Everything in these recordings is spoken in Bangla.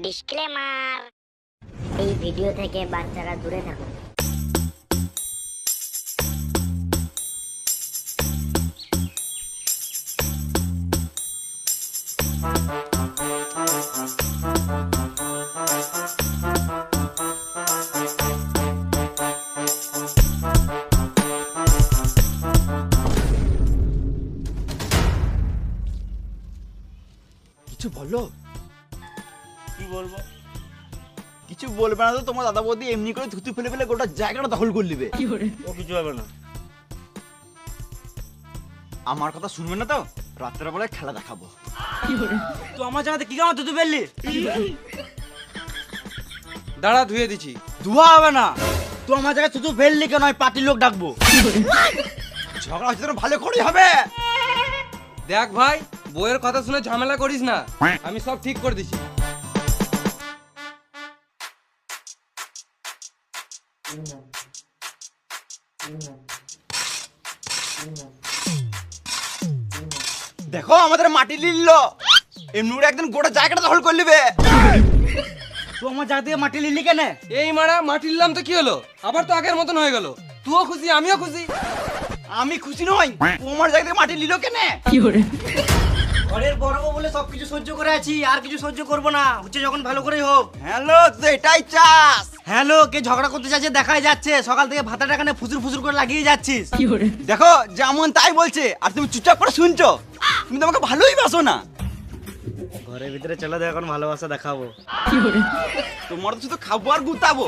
ডিসক্লেমার, এই ভিডিও থেকে বাচ্চারা দূরে থাকুন। কিছু বলো। কি বলবো? কিছু বলবে না তো তোমার দাদা বৌদি এমনি করে থুতু ফেলে ফেলে গোটা জায়গাটা দখল করে নেবে। ও কিছু হবে না। আমার কথা শুনবে না তো, রাত্রের বেলায় খেলা দেখাবো। তুই আমার জায়গাতে কি কামাতে তুই ফেললি? দাঁড়া, ধুয়ে দিছি। ধোয়া হবে না। তুই আমার জায়গায় তুই ফেললি কেন? আমি পার্টির লোক ডাকবো। ঝগড়া হচ্ছে তো ভালো করে হবে। দেখ ভাই, বইয়ের কথা শুনে ঝামেলা করিস না, আমি সব ঠিক করে দিছি। দেখো আমাদের মাটি লিলল, এমনি করে একদিন গোটা জায়গাটা দখল করে নেবে। তুই আমার জায়গা থেকে মাটি লিলি কেন? এই মারা মাটি নিলাম তো কি হলো, আবার তো আগের মতন হয়ে গেল। তুইও খুশি, আমিও খুশি। আমি খুশি নই, তোমার জায়গা থেকে মাটি লিল কেনে? ঘরের বড় বউ বলে সবকিছু সহ্য করে আছি, আর কিছু সহ্য করব না। হচ্ছে যখন ভালো করেই হোক। হ্যালো, তো এটাই চাস? হ্যালো, কে ঝগড়া করতে চাচ্ছে দেখাই যাচ্ছে। সকাল থেকে ভাতাটা কানে ফুসুর ফুসুর করে লাগিয়ে যাচ্ছিস। দেখো যেমন তাই বলছে, আর তুমি চুপচাপ করে শুনছো। তুমি তো আমাকে ভালোই বাসো না। ঘরের ভিতরে চলে দেখ, এখন ভালোবাসা দেখাবো। তোমার তো শুধু খাবো আর গুতাবো।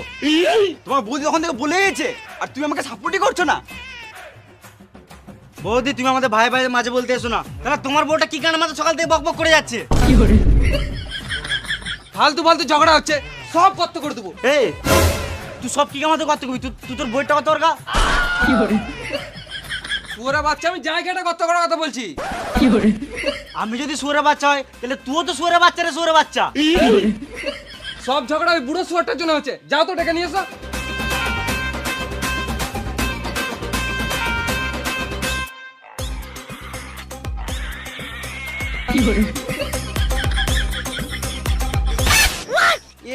তোমার বৌদি তখন থেকে বলে গেছে, আর তুমি আমাকে সাপোর্টই করছো না। বৌদি, তুমি আমাদের ভাই ভাই মাঝে বলতে এসো না। তাহলে তোমার বউটা কি কারণে আমাদের সকাল থেকে বকবক করে যাচ্ছে? ফালতু ফালতু ঝগড়া হচ্ছে, সব কত করে দেবো। এই, তুই সব কি কামাতে করতে কবি? তুই তোর বইটা কত ওরগা? পুরা বাচ্চা, আমি জায়গাটা কত করার কথা বলছি। আমি যদি সুরে বাচ্চা হয়, তাহলে তুইও তো সুরে বাচ্চা রে, সুরে বাচ্চা। সব ঝগড়া ওই বুড়ো শুয়ারটার জন্য হচ্ছে। যাও তো ডেকে নিয়ে এসো।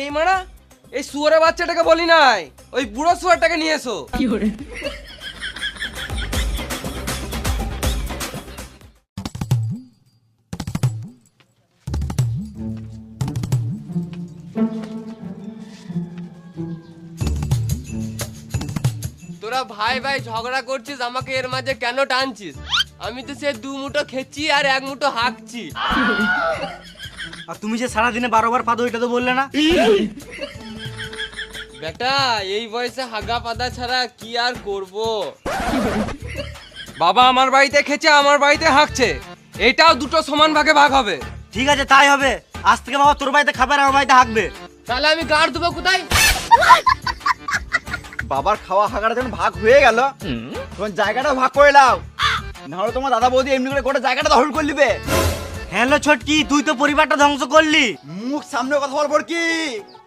এই মারা, এই শুয়ারের বাচ্চাটাকে বলি নাই, ওই বুড়ো শুয়ারটাকে নিয়ে এসো। তোরা ভাই ভাই ঝগড়া করছিস, আমাকে এর মাঝে কেন টানছিস? আমি তো সে দু মুঠো খেচ্ছি আর এক মুঠো হাঁকছি। আর তুমি যে সারাদিনে 12 বার পাদো, ওইটা তো বললে না। বেটা, এই বয়সে হাগা পাদা ছাড়া কি আর করব? বাবা আমার বাড়িতে খেছে, আমার বাড়িতে হাঁকছে, এটাও দুটো সমান ভাগে ভাগ হবে। ঠিক আছে, তাই হবে। আজ থেকে বাবা তোর বাড়িতে খাবে আর আমার বাড়িতে হাঁকবে। তাহলে আমি গাড় দেবো কোথায়? বাবার খাওয়া হাগাটা যখন ভাগ হয়ে গেল, তখন জায়গাটা ভাগ করে নাও। নাহলে তোমার দাদা বৌদি এমনি করে গোটা জায়গাটা দখল করে নেবে। হ্যালো ছোটকি, তুই তো পরিবারটা ধ্বংস করলি। মুখ সামনে কথা বলবো কি?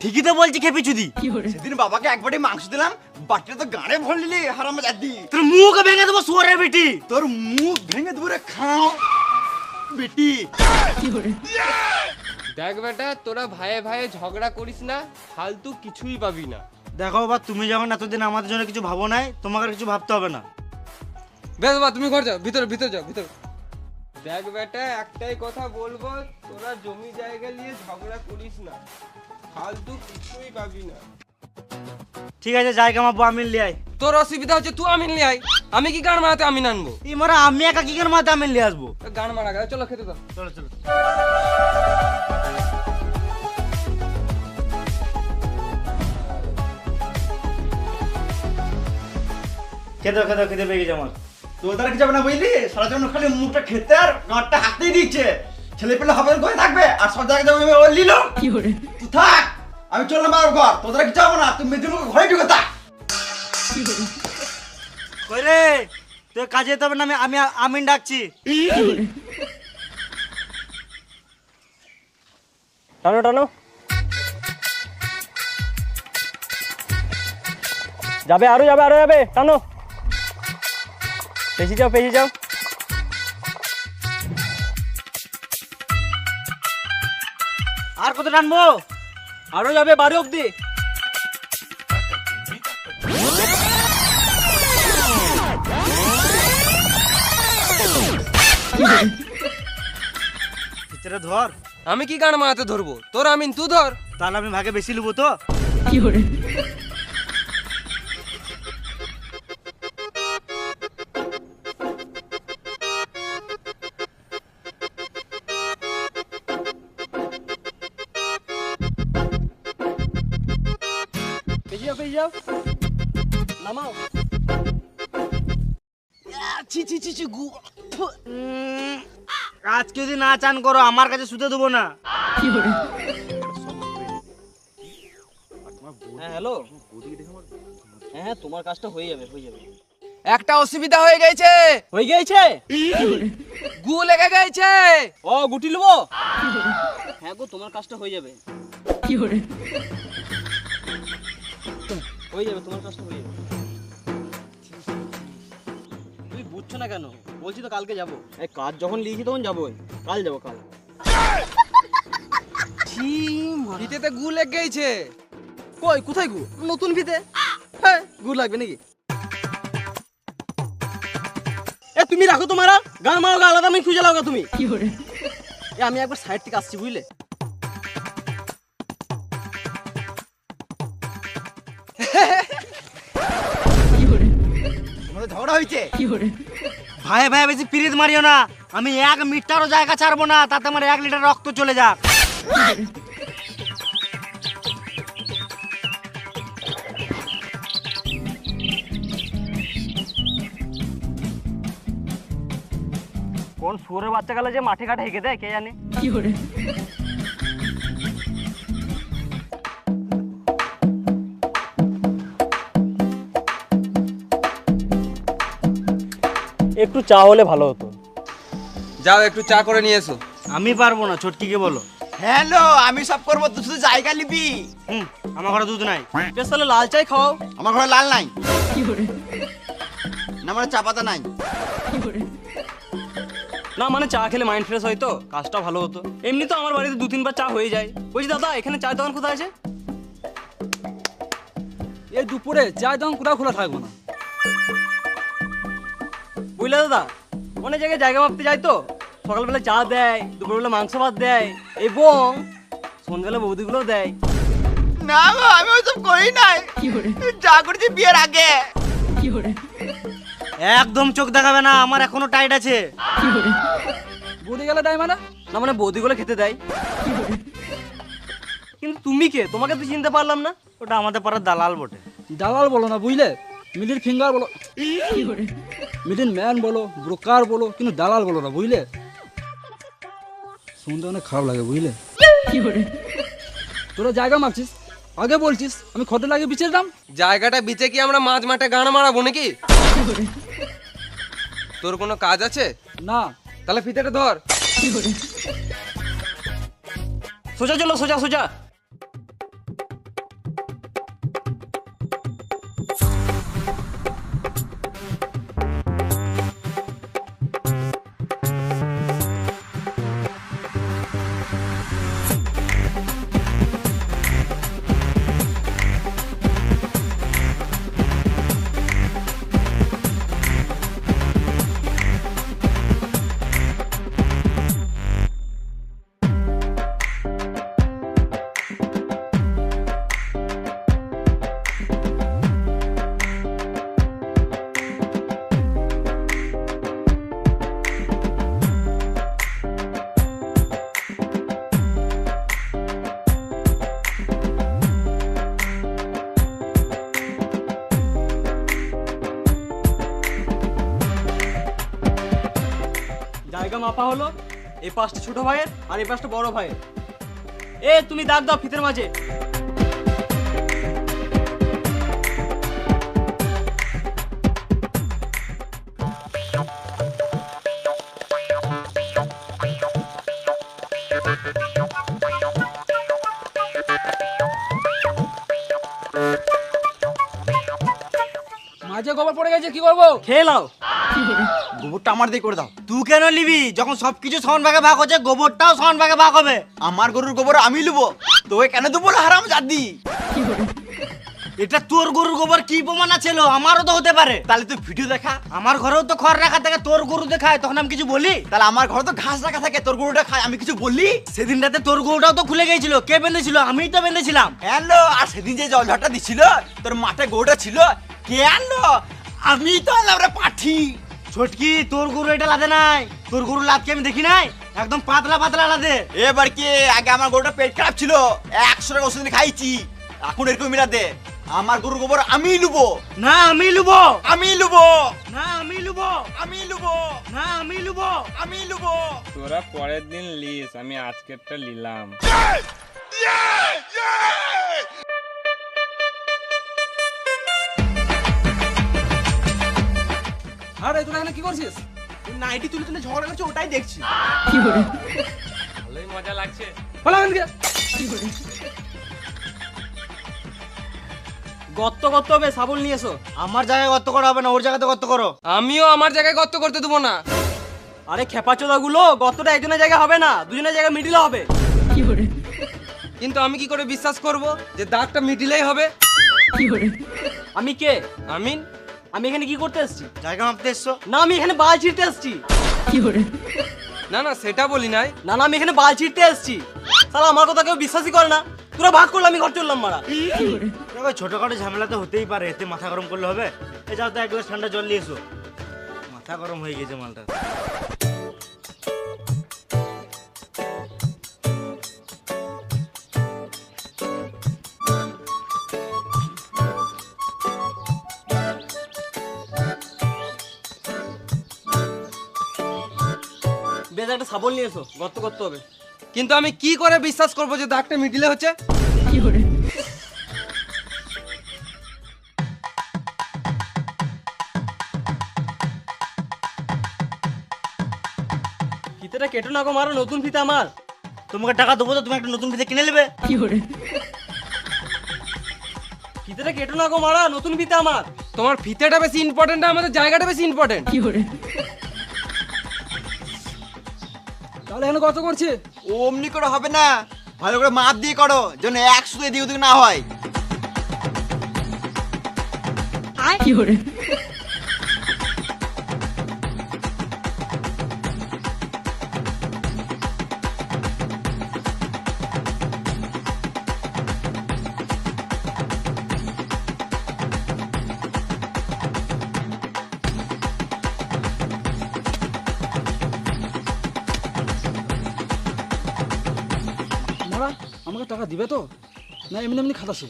ঠিকই তো বলছি খেপি চুদি। সেদিন বাবাকে এক বাটি মাংস দিলাম, বাটিটা তো গাড়ে ভরে নিলি হারামজাদি। তোর মুখ ভেঙে দেবো শুয়োরের বেটি। তোর মুখ ভেঙে দেবো রে খাও বেটি। দেখ বেটা, তোরা ভাইয়ে ভাইয়ে ঝগড়া করিস না, ফালতু কিছুই পাবি না। দেখো বাবা, তুমি যখন এতদিন আমাদের জন্য কিছু ভাবো নাই, তোমাকে আর কিছু ভাবতে হবে না। বেশ বাবা, তুমি ঘর যাও, ভিতরে ভিতরে যাও, ভিতরে। দেখ বেটা, একটাই কথা বলবো, তোরা জমি জায়গা নিয়ে ঝগড়া করিস না, ফালতু কিছুই পাবি না। ঠিক আছে, যাই কামাবো, আমিন লিয়ে আয়। তোর অসুবিধা হচ্ছে, তুই আমিন নিয়ে আয়। আমি কি গান মারাতে আমিন আনবো? এই মারা, আমি একা কি করে মাথা আমিন লিয়ে আসবো? গান মারা গেল, চলো খেতে দাও। চলো চলো। খেতে খেতে খেতে পেয়ে গেছে আমার। তোর দ্বারা কি যাবে না বুঝলি? সারা জীবন খালি মুখটা খেতে আর গাঁটটা হাতেই দিচ্ছে। ছেলে পেলে হবে করে থাকবে, আর সব জায়গায় যাবে ও লিল। তুই থাক, আমি চললাম বাবার ঘর। তোর দ্বারা কি যাবো না, তুই মেয়েদের মুখে ঘরে ঢুকে থাক। কই রে, তুই কাজে যেতে হবে না? আমি আমিন ডাকছি। টানো টানো, যাবে আরো যাবে, আরো যাবে, টানো। পেছি যাও, পেছি যাও। আর কত টানবো? আরো যাবে 12 অবধি। ভিতরে ধর। আমি কি গান মারাতে ধরবো? তোর আমিন তুই ধর। তাহলে আমি ভাগে বেশি নেবো তো। পেয়ে যাও নামাও। আজকে যদি না চান করো আমার কাছে শুতে দেবো না। হ্যাঁ হ্যালো, হ্যাঁ তোমার কাজটা হয়ে যাবে। একটা অসুবিধা হয়ে গেছে। হয়ে গেছে? গু লেগে গেছে। ও গুটি নেবো? হ্যাঁ গো, তোমার কাজটা হয়ে যাবে। তোমার কাজটা হয়ে যাবে। তুই বুঝছো না কেন? বলছি তো কালকে যাবো। এই কাজ যখন লিখি তখন যাবোই। কাল যাবো কাল। ফিতেতে গু লেগে গেছে। কই কোথায় গু? নতুন ফিতে। হ্যাঁ গু লাগবে নাকি? এ তুমি রাখো তোমারা গান মারো, আলাদা আমি খুঁজে লাও তুমি। এ আমি একবার সাইড থেকে আসছি বুঝলে। তোমাদের ঝগড়া হয়েছে? ভাই ভাই বেশি পিরিত মারিও না। আমি 1 মিটারও জায়গা ছাড়বো না, তাতে আমার 1 লিটার রক্ত চলে যাক। কোন শুয়োরের বাচ্চা গেলে যে মাঠে ঘাটে হেঁকে দেয় কে জানে। একটু চা হলে ভালো হতো। যাও একটু চা করে নিয়ে এসো। আমি পারবো না, ছোটকিকে বলো। হ্যালো, আমি সব করবো, তুই শুধু জায়গা নিবি। আমার ঘরে দুধ নাই। তাহলে লাল চাই খাওয়াও। আমার ঘরে লাল নাই, না মানে চা পাতা নাই। না মানে চা খেলে মাইন্ড ফ্রেশ হয় তো, কাজটা ভালো হতো। এমনি তো আমার বাড়িতে 2-3 বার চা হয়ে যায়। বলছি দাদা, এখানে চায়ের দোকান কোথায় আছে? এই দুপুরে চায়ের দোকান কোথাও খোলা থাকবো না। বুঝলে দাদা, অনেক জায়গায় জায়গা মাপতে যায় তো। সকালবেলা চা দেয়, দুপুরবেলা মাংস ভাত দেয়, এবং সন্ধ্যাবেলা বৌদিগুলোও দেয়। না গো, আমি ওইসব করি নাই, যা করেছি বিয়ের আগে। একদম চোখ দেখাবে না, আমার এখনো টাইট আছে। বৌদি গেলে দেয় মানে? না মানে বৌদিগুলো খেতে দেয়। কিন্তু তুমি কে? তোমাকে তো চিনতে পারলাম না। ওটা আমাদের পাড়ার দালাল বটে। দালাল বলো না বুঝলে, মিডিল ফিঙ্গার বলো, মিডিল ম্যান বলো, ব্রোকার বলো, কিন্তু দালাল বলো না বুঝলে। শুনতে অনেক খারাপ লাগে বুঝলে। তোরা জায়গা মাপছিস, আগে বলছিস আমি খতে লাগিয়ে বিচের দাম। জায়গাটা বিচে কি আমরা মাঝ মাঠে গান মারাবো নাকি? তোর কোনো কাজ আছে? না। তাহলে ফিতেটা ধর। সোজা চলো, সোজা সোজা। জায়গা মাপা হলো। এই পাশটা ছোট ভাইয়ের আর এই পাশটা বড় ভাইয়ের। এ তুমি দাগ দাও ফিতের মাঝে। মাঝে গোবর পড়ে গেছে, কি করবো? খেয়ে নাও। গোবরটা আমার দিয়ে করে দাও। তুই কেন নিবি? যখন সবকিছু সমান ভাগে ভাগ হচ্ছে, গোবরটাও সমান ভাগে ভাগ হবে। আমার গরুর গোবর আমি লুবো, তোকে কেন দেবো না হারাম জাদি? এটা তোর গরুর গোবর কি প্রমাণ আছে? আমারও তো হতে পারে। তাহলে তুই ভিডিও দেখা। আমার ঘরেও তো খড় রাখা থাকে, তোর গরু দেখায়, তখন আমি কিছু বলি? তাহলে আমার ঘরে তো ঘাস রাখা থাকে, তোর গরুটা খায়, আমি কিছু বললি? সেদিন রাতে তোর গরুটাও তো খুলে গিয়েছিল, কে বেঁধেছিল? আমিই তো বেঁধেছিলাম। হ্যালো, আর সেদিন যে জল ঝড়টা দিছিল, তোর মাঠে গরুটা ছিল, কে আনলো? আমি তো আনলাম রে পাঠি। ছোটকি, তোর গরু এটা লাদে নাই। তোর গরু লাদকে আমি দেখি নাই, একদম পাতলা পাতলা লাদে। এবার কি, আগে আমার গরুটা পেট খারাপ ছিল, 100 টাকা ওষুধ খাইছি, এখন এরকম মিলা দে। আমার গরুর গোবর আমি লুবো। না আমি লুবো, আমি লুবো। না আমি লুবো, আমি লুবো। না আমি লুবো। আমি লুবো। তোরা পরের দিন লিস, আমি আজকেরটা নিলাম। আরে তোরা এখানে কি করছিস? নাইটি তুলে তুলে ঝগড়া করছে, ওটাই দেখছি। ভালোই মজা লাগছে। পালা এখান থেকে। গর্ত করতে হবে, শাবল নিয়ে এসো। আমার জায়গায় গর্ত করা হবে না, ওর জায়গাতে গর্ত করো। আমিও আমার জায়গায় গর্ত করতে দেবো না। আরে খেপাচোদা গুলো, গর্তটা একজনের জায়গায় হবে না, দুজনের জায়গায় মিডিলে হবে। কিন্তু আমি কি করে বিশ্বাস করব যে দাগটা মিডিলেই হবে? আমি কে? আমিন। আমি এখানে কি করতে এসেছি? জায়গা মাপতে এসছো? না, আমি এখানে বাল ছিঁড়তে এসেছি। না না, সেটা বলি নাই। না না, আমি এখানে বাল ছিঁড়তে এসেছি। শালা আমার কথা কেউ বিশ্বাসই করে না। তোরা ভাগ করলে আমি ঘর চললাম মারা। দেখো, ছোটখাটো ঝামেলা তো হতেই পারে, এতে মাথা গরম করলে হবে? এই যাও তো, এক গ্লাস ঠান্ডা জল নিয়ে এসো। মাথা গরম হয়ে গেছে মালটা। বেশ, একটা শাবল নিয়ে এসো, গর্ত করতে হবে। কিন্তু আমি কি করে বিশ্বাস করব যে দাগটা মিডিলে হচ্ছে? ফিতেটা কেটো না গো মারো, নতুন ফিতে আমার। তোমাকে টাকা দেবো তো তুমি একটা নতুন ফিতে কিনে নেবে। ফিতেটা কেটো না গো মারা, নতুন ফিতে আমার। তোমার ফিতেটা বেশি ইম্পর্টেন্ট না আমাদের জায়গাটা বেশি ইম্পর্টেন্ট? তাহলে এখানে কত করছে? অমনি করে হবে না, ভালো করে মাপ দিয়ে করো, যেন 100 দিয়ে ওদিকে না হয়। মারা, আমাকে টাকা দিবে তো? না এমনি এমনি খাতাছে?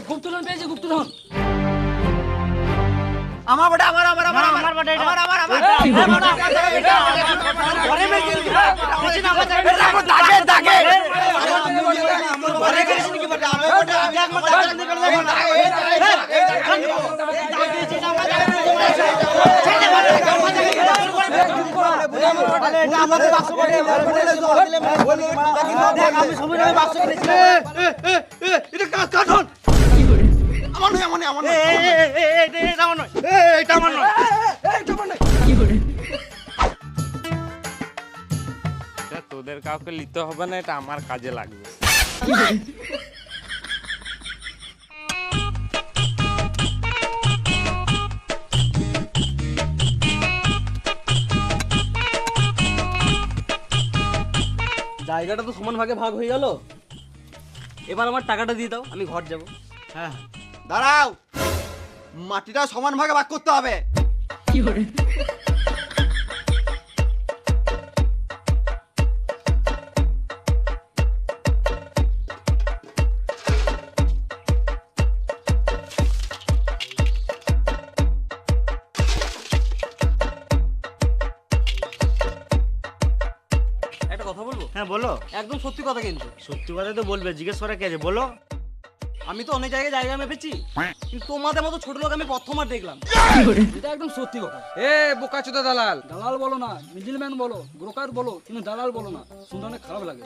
গুপ্তধন পেয়েছে, গুপ্তধন। আমার বড়, আমার আমার আমার আমার আমার বটে এটা। আমার আমার আমার পরে মেরে দিবি। পেছনে আমার জায়গা। দাগে দাগে এটা কাঠন। আমার নয়, আমার নয়, আমার নয়। এটা আমার নয়, এটা আমার নয়। এটা তোদের কাউকে নিতে হবে না, এটা আমার কাজে লাগবে। জায়গাটা তো সমান ভাগে ভাগ হয়ে গেল। এবার আমার টাকাটা দিয়ে দাও, আমি ঘর যাব। হ্যাঁ, দাঁড়াও, মাটিটা সমান ভাগে ভাগ করতে হবে। একটা কথা বলবো? হ্যাঁ বলো। একদম সত্যি কথা কিন্তু। সত্যি কথা তো বলবে, জিজ্ঞেস করা কে আছে বলো। আমি তো অনেক জায়গায় জায়গা মেপেছি, কিন্তু তোমাদের মতো ছোট লোক আমি প্রথমবার দেখলাম। এটা একদম সত্যি কথা। এ বোকাচোদা দালাল, দালাল বলো না, মিডলম্যান বলো, ব্রোকার বলো, কিন্তু দালাল বলো না, শুনতে অনেক খারাপ লাগে।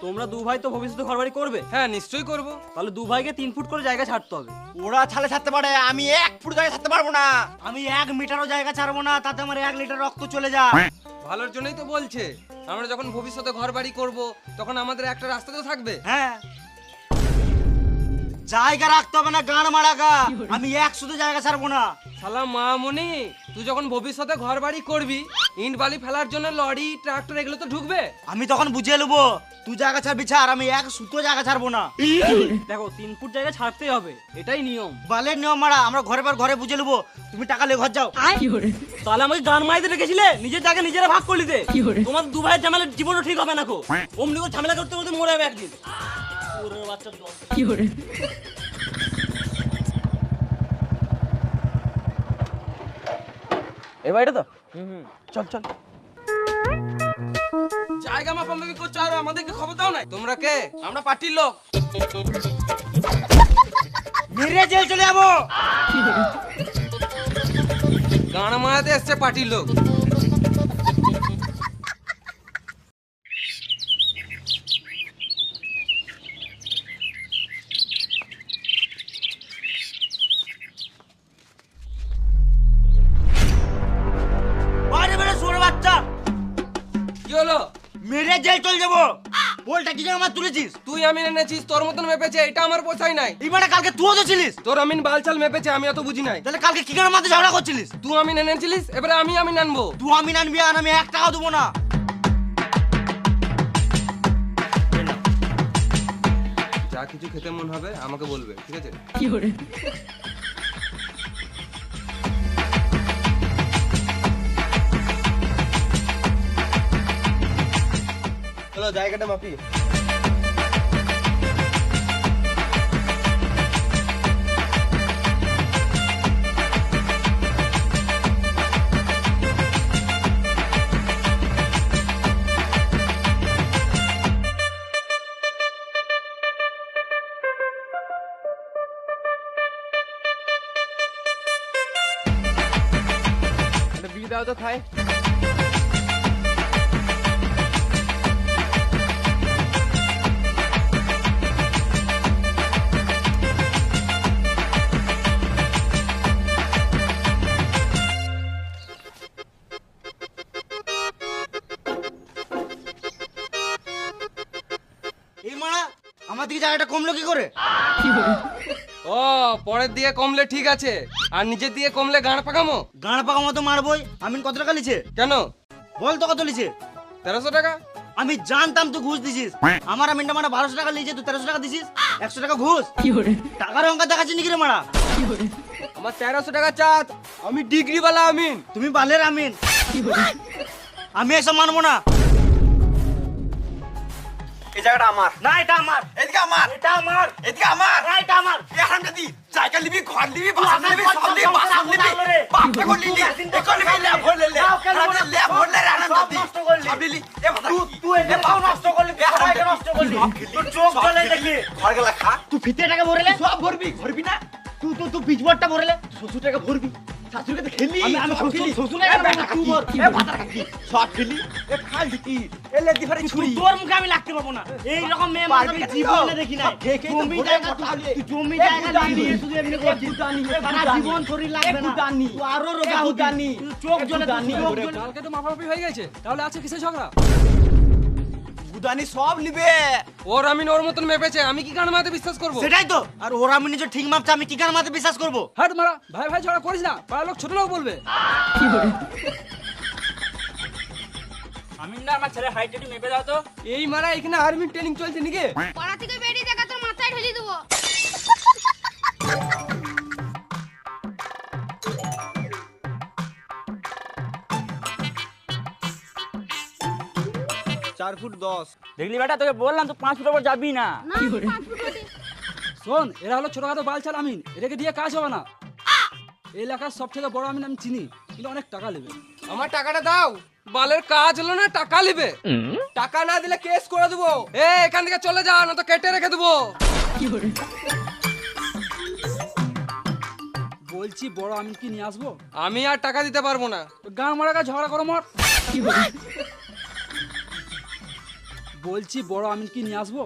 তোমরা দু ভাই তো ভবিষ্যতে ঘরবাড়ি করবে, হ্যাঁ নিশ্চয়ই করব। তাহলে দু ভাইকে 3 ফুট করে জায়গা ছাড়তে হবে। ওরা ছালে ছাড়তে পারে, আমি 1 ফুট জায়গায় ছাড়তে পারবো না। আমি 1 মিটারও জায়গা ছাড়বো না, তাতে আমার 1 লিটার রক্ত চলে যায়। ভালোর জন্যই তো বলছে, আমরা যখন ভবিষ্যতে ঘর বাড়ি করবো তখন আমাদের একটা রাস্তা তো থাকবে। হ্যাঁ, জায়গা রাখতে হবে না গান মারাগা, আমি 1 শুধু জায়গা ছাড়বো না। শালা মামুনি, তুই যখন ভবিষ্যতে ঘর বাড়ি করবি, ইট বালি ফেলার জন্য লরি ট্রাক্টর এগুলো তো ঢুকবে। আমি তখন বুঝিয়ে নেবো, তুই জায়গা ছাড়বি ছাড়, আমি 1 সুতো জায়গা ছাড়বো না। দেখো 3 ফুট জায়গা ছাড়তেই হবে, এটাই নিয়ম। বালের নিয়ম মারা, আমরা ঘরে পর ঘরে বুঝে নেবো। তুমি টাকা লে ঘর যাও। তাহলে আমাকে গান মাইতে রেখেছিলে, নিজের জায়গা নিজেরা ভাগ করলি দে। তোমার দু ভাইয়ের ঝামেলা জীবনও ঠিক হবে না কো, অমনি করে ঝামেলা করতে করতে মরে যাবে একদিন। ওরে বাচ্চা দল। এবার এটা তো চল চল। জায়গা মাপামাপি করছো আর আমাদেরকে খবর দাও নাই। তোমরা কে? আমরা পার্টির লোক। মেরে জেল চলে যাবো। গান মারাতে এসছে পার্টির লোক। বাইরে বেরো শুয়োরের বাচ্চা। কি হলো? মেরে জেল চলে যাবো। বলটা কি জন্য আমার তুলেছিস? তুই আমিন এনেছিস, তোর মতন মেপেছে, এটা আমার পোষাই নাই। এই মানে কালকে তুইও তো ছিলিস। তোর আমিন বালচাল মেপেছে, আমি অত বুঝি নাই। তাহলে কালকে কি করে মাঝে ঝগড়া করছিলিস? তুই আমিন এনেছিলিস, এবারে আমি আনবো। তুই আমি আনবি আর আমি 1 টাকা দেবো না। যা কিছু খেতে মন হবে আমাকে বলবে, ঠিক আছে? চলো জায়গাটা মাপি। একটা বিড়ি দাও তো খাই। এই মানা আমার দিকে জায়গাটা কমলো কি করে? ও, পরের দিকে কমলে ঠিক আছে, আর নিচের দিকে কমলে গাঁড় পাকামো। গাঁড় পাকা মতো মারবই। আমিন কত টাকা লিছে? কেন? বল তো কত লিছে? 1300 টাকা। আমি জানতাম তুই ঘুষ দিছিস। আমার আমিনটা মানে 1200 টাকা লিছে, তুই 1300 টাকা দিছিস। 100 টাকা ঘুষ। টাকার অঙ্ক দেখাচ্ছিস নাকি রে মারা? আমার 1300 টাকা চাঁদ, আমি ডিগ্রি বালা আমিন। তুমি বালের আমিন। আমি এসব মানবো না। এই জায়গাটা আমার। না এটা আমার। এদিকে আমার। এটা আমার। এদিকে আমার। না এটা আমার। এ হারামজাদি, জায়গা নিবি, ঘর নিবি, বাসন নিবি, সব নিবি, বাসন নিবি। বাপটা করে নিলি, এখন নিবি, ল্যাব ভরলে লে। হারামজাদি, ল্যাব ভরলে রে হারামজাদি। সব নষ্ট করলি। সব নিলি। এ মাথা কি? তুই এ পাও নষ্ট করলি, তুই সবাইকে নষ্ট করলি। তোর চোখ জ্বলে দেখলি। ঘর গেলা খা। তুই ফিতে টাকা ভরেলে, সব ভরবি, ভরবি না? তুই বীজবরটা ভরেলে। শ্বশুর টাকা ভরবি। শাশুড়িকে তো খেলি। আমি সব খেলি। শ্বশুর এ টাকা বেটা তুই কি? ভর। এ ভাতা কি? সব খেলি। এ খাল ঢুকি। এ লেদি ফারে ছুরি। তোর মুখে আমি লাগতে পাবো না। এই রকম মেয়ে মানুষ আমি জীবনে দেখি নাই। জমি জায়গা তুই জমি জায়গা নিয়ে শুধু এমনি করছিস। সারা জীবন শরীর লাগবে না। তুই আরো রোগা হবি। তুই চোখ জ্বলে কালকে তো মাপামাপি হয়ে গেছে, তাহলে আছে কিসের ঝগড়া? গুদানি সব নিবে। ওর আমিন ওর মতন মেপেছে, আমি কি গান মারাতে বিশ্বাস করবো? সেটাই তো। আর ওরা আমি নিজে ঠিক মাপছে, আমি কি কার মাতে বিশ্বাস করবো? হাট মারা, ভাই ভাই ঝগড়া করিস না, পাড়ার লোক ছোট লোক বলবে। আমি না আমার ছেলে হাইট একটু মেপে দাও তো। এই মারা এখানে আর্মি ট্রেনিং চলছে নাকি? পাড়া থেকে বেরিয়ে দেখা তোর মাথায় ঢেলে দেবো। 4 ফুট 10। দেখলি বেটা, তোকে বললাম তো 5 ফুট ওপর যাবি না। না 5 ফুট ওঠে। শোন, এরা হলো ছোটখাটো বালচাল আমিন, এটাকে দিয়ে কাজ হবে না। এই এলাকার সব থেকে বড় আমিন আমি চিনি, কিন্তু অনেক টাকা নেবে। আমার টাকাটা দাও। বালের কাজ হলো না, টাকা নেবে। টাকা না দিলে কেস করে দেবো। এ এখান থেকে চলে যা, না তো কেটে রেখে দেবো। বলছি বড় আমিন কি নিয়ে আসবো? আমি আর টাকা দিতে পারবো না। তো গান মারা গা ঝগড়া করো মর। বলছি বড় আমিন কি নিয়ে আসবো?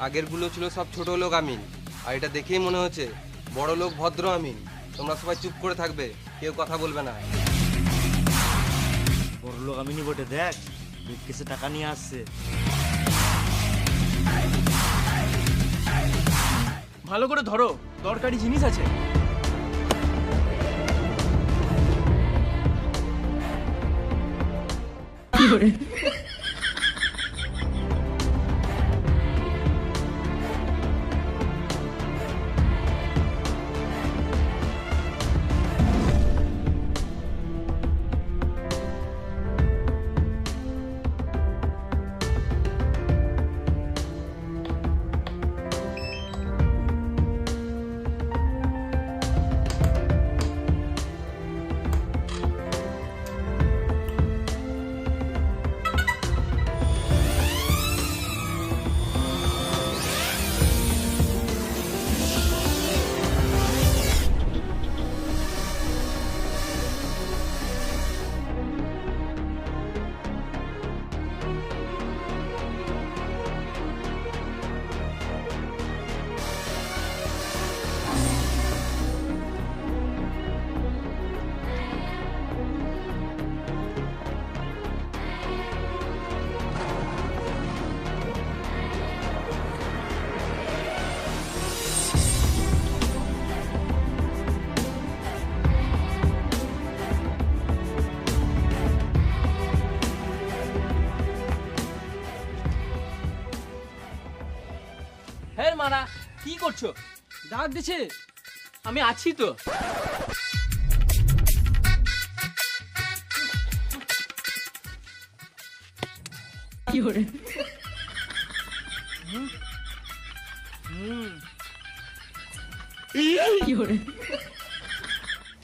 আগেরগুলো ছিল সব ছোট লোক আমিন, আর এটা দেখেই মনে হচ্ছে বড় লোক ভদ্র আমিন। তোমরা সবাই চুপ করে থাকবে, কেউ কথা বলবে না। বড় লোক আমিনই বটে, দেখ কেসে টাকা নিয়ে আসছে। ভালো করে ধরো, দরকারি জিনিস আছে। হ্যাঁ মারা, কি করছো? ডাক দিছে। আমি আছি তো।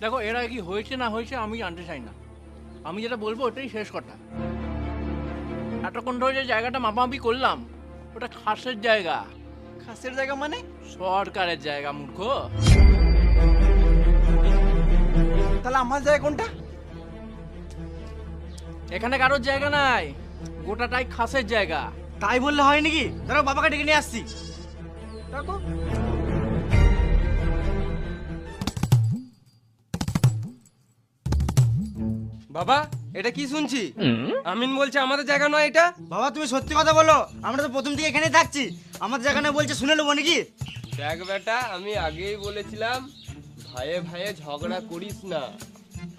দেখো, এরা কি হয়েছে না হয়েছে আমি জানতে চাই না। আমি যেটা বলবো ওটাই শেষ কথা। এতক্ষণ ধরে যে জায়গাটা মাপামাপি করলাম, ওটা খাসের জায়গা। খাসের জায়গা মানে? সরকারের জায়গা, মূর্খ। তাহলে আমার জায়গা কোনটা? এখানে কারোর জায়গা নাই, গোটাটাই খাসের জায়গা। তাই বললে হয় নাকি? ধরো বাবাকে ডেকে নিয়ে আসছি। বাবা, এটা কি শুনছি? আমিন বলছে আমাদের জায়গা নয় এটা। বাবা তুমি সত্যি কথা বলো, আমরা তো প্রথম থেকে এখানেই থাকছি। আমাদের জায়গা না বলছে, শুনে নেবো নাকি? দেখ বেটা, আমি আগেই বলেছিলাম ভাইয়ে ভাইয়ে ঝগড়া করিস না,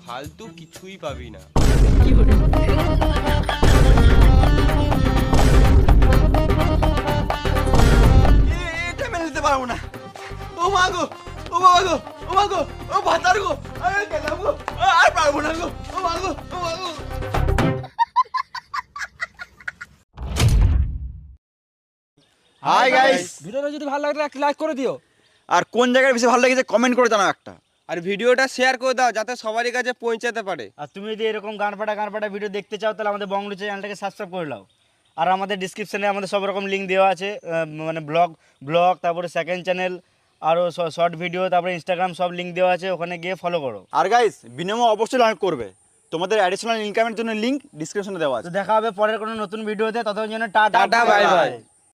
ফালতু কিছুই পাবি না। এটা মেনে নিতে পারবো না। ও মা গো, ও বাবা গো, ও মা গো, ও ভাতার গো, আমি গেলাম গো, আর পারবো না গো, ও মা গো, ও মা গো। হাই গাইস, ভিডিওটা যদি ভালো লাগে একটা লাইক করে দিও। আর কোন জায়গায় বেশি ভালো লেগেছে কমেন্ট করে জানাও একটা। আর ভিডিওটা শেয়ার করে দাও যাতে সবারই কাছে পৌঁছাতে পারে। আর তুমি যদি এরকম গান ফাটা ভিডিও দেখতে চাও, তাহলে আমাদের বংলু চ্যানেলটাকে সাবস্ক্রাইব করে নাও। আর আমাদের ডিসক্রিপশনে আমাদের সব রকম লিঙ্ক দেওয়া আছে, মানে ব্লগ, তারপরে সেকেন্ড চ্যানেল, আরও শর্ট ভিডিও, তারপরে ইনস্টাগ্রাম, সব লিঙ্ক দেওয়া আছে, ওখানে গিয়ে ফলো করো। আর গাইস, বিনিময় অবশ্যই লাইক করবে। তোমাদের অ্যাডিশনাল ইনকামের জন্য লিঙ্ক ডিসক্রিপশনে দেওয়া আছে। তো দেখা হবে পরের কোনো নতুন ভিডিওতে, ততক্ষণ জন্য টাটা টাটা, বাই বাই।